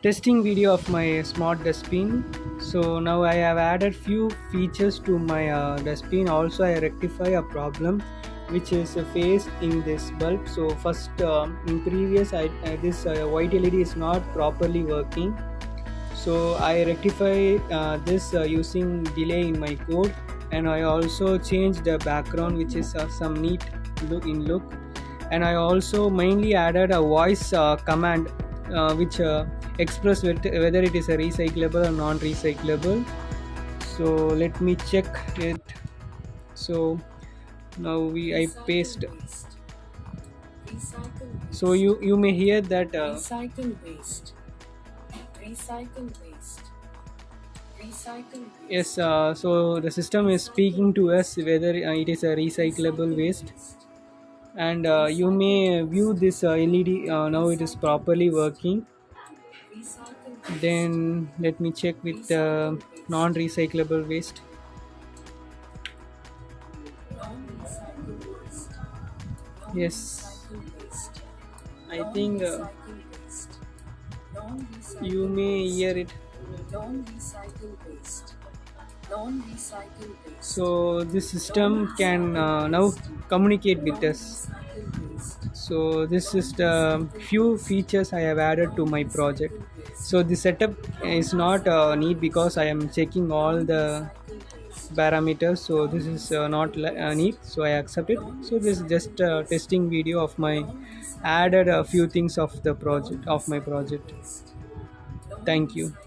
testing video of my smart dustbin. So now I have added few features to my dustbin. Also I rectify a problem which is faced in this bulb. So first, in previous this white LED is not properly working, so I rectify this using delay in my code. And I also change the background, which is some neat look. And I also mainly added a voice command which express whether it is a recyclable or non-recyclable. So let me check it. So now I paste. So you may hear that Recycle waste. Recycle waste. Recycle waste. yes, so the system is speaking to us whether it is a recyclable waste. And you may view this LED. Now it is properly working. Recycle Then let me check with non-recyclable waste. non-recycle waste. Yes, Non-recycle waste. I think Non-recycle waste. you Non-recycle may waste. hear it. Non-recycle waste. Non-recycle waste. So this system can now communicate with us. Non-recycle waste. So this is the few features I have added to my project. Non-recycle waste. So the setup is not neat because I am checking all the Non-recycle waste. parameters. So this is not neat, so I accept it. So this is just a testing video of my Non-recycle added a few things of the project of my non-recycle project. waste. Thank you. Non-recycle